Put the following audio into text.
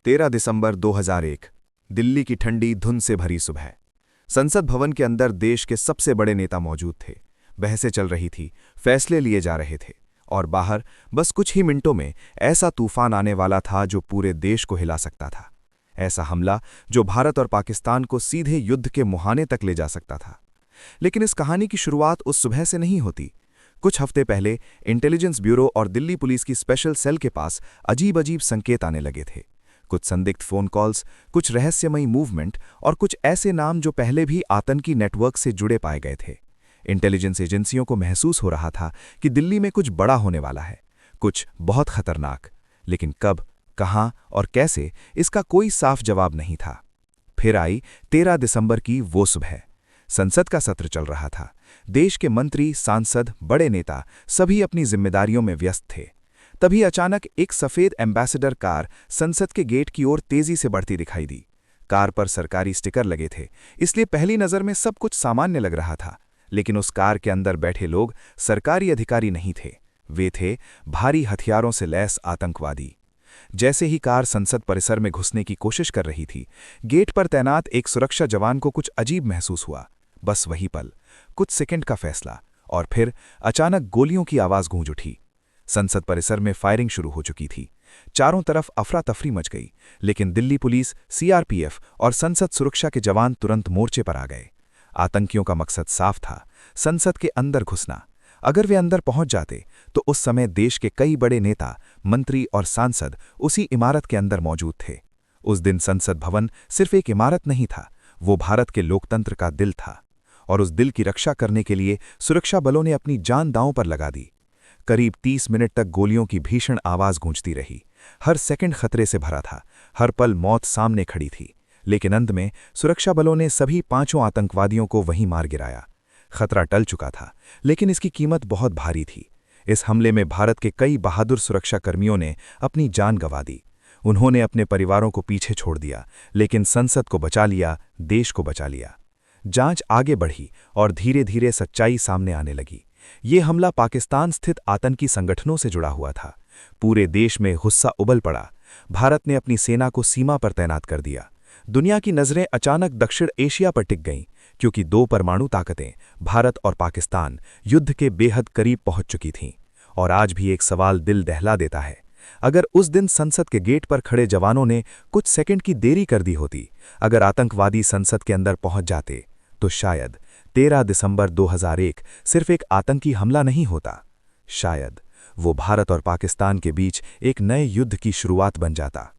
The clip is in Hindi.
13 दिसंबर 2001 दिल्ली की ठंडी धुंध से भरी सुबह। संसद भवन के अंदर देश के सबसे बड़े नेता मौजूद थे। बहसें चल रही थी, फैसले लिए जा रहे थे और बाहर बस कुछ ही मिनटों में ऐसा तूफान आने वाला था जो पूरे देश को हिला सकता था। ऐसा हमला जो भारत और पाकिस्तान को सीधे युद्ध के मुहाने तक ले जा सकता था। लेकिन इस कहानी की शुरुआत उस सुबह से नहीं होती। कुछ हफ्ते पहले इंटेलिजेंस ब्यूरो और दिल्ली पुलिस की स्पेशल सेल के पास अजीब अजीब संकेत आने लगे थे। कुछ संदिग्ध फोन कॉल्स, कुछ रहस्यमयी मूवमेंट और कुछ ऐसे नाम जो पहले भी आतंकी नेटवर्क से जुड़े पाए गए थे। इंटेलिजेंस एजेंसियों को महसूस हो रहा था कि दिल्ली में कुछ बड़ा होने वाला है, कुछ बहुत खतरनाक। लेकिन कब, कहां और कैसे, इसका कोई साफ जवाब नहीं था। फिर आई 13 दिसंबर की वो सुबह। संसद का सत्र चल रहा था। देश के मंत्री, सांसद, बड़े नेता सभी अपनी जिम्मेदारियों में व्यस्त थे। तभी अचानक एक सफेद एम्बेसडर कार संसद के गेट की ओर तेजी से बढ़ती दिखाई दी। कार पर सरकारी स्टिकर लगे थे, इसलिए पहली नजर में सब कुछ सामान्य लग रहा था। लेकिन उस कार के अंदर बैठे लोग सरकारी अधिकारी नहीं थे, वे थे भारी हथियारों से लैस आतंकवादी। जैसे ही कार संसद परिसर में घुसने की कोशिश कर रही थी, गेट पर तैनात एक सुरक्षा जवान को कुछ अजीब महसूस हुआ। बस वही पल, कुछ सेकंड का फैसला, और फिर अचानक गोलियों की आवाज गूंज उठी। संसद परिसर में फायरिंग शुरू हो चुकी थी। चारों तरफ अफरा तफरी मच गई, लेकिन दिल्ली पुलिस, सीआरपीएफ और संसद सुरक्षा के जवान तुरंत मोर्चे पर आ गए। आतंकियों का मकसद साफ था, संसद के अंदर घुसना। अगर वे अंदर पहुंच जाते तो उस समय देश के कई बड़े नेता, मंत्री और सांसद उसी इमारत के अंदर मौजूद थे। उस दिन संसद भवन सिर्फ एक इमारत नहीं था, वो भारत के लोकतंत्र का दिल था। और उस दिल की रक्षा करने के लिए सुरक्षा बलों ने अपनी जान दांव पर लगा दी। करीब 30 मिनट तक गोलियों की भीषण आवाज गूंजती रही। हर सेकंड खतरे से भरा था, हर पल मौत सामने खड़ी थी। लेकिन अंत में सुरक्षा बलों ने सभी 5 आतंकवादियों को वहीं मार गिराया। खतरा टल चुका था, लेकिन इसकी कीमत बहुत भारी थी। इस हमले में भारत के कई बहादुर सुरक्षाकर्मियों ने अपनी जान गंवा दी। उन्होंने अपने परिवारों को पीछे छोड़ दिया, लेकिन संसद को बचा लिया, देश को बचा लिया। जांच आगे बढ़ी और धीरे धीरे सच्चाई सामने आने लगी। ये हमला पाकिस्तान स्थित आतंकी संगठनों से जुड़ा हुआ था। पूरे देश में गुस्सा उबल पड़ा। भारत ने अपनी सेना को सीमा पर तैनात कर दिया। दुनिया की नजरें अचानक दक्षिण एशिया पर टिक गईं, क्योंकि 2 परमाणु ताकतें, भारत और पाकिस्तान, युद्ध के बेहद करीब पहुंच चुकी थीं। और आज भी एक सवाल दिल दहला देता है, अगर उस दिन संसद के गेट पर खड़े जवानों ने कुछ सेकंड की देरी कर दी होती, अगर आतंकवादी संसद के अंदर पहुंच जाते, तो शायद 13 दिसंबर 2001 सिर्फ एक आतंकी हमला नहीं होता। शायद वो भारत और पाकिस्तान के बीच एक नए युद्ध की शुरुआत बन जाता।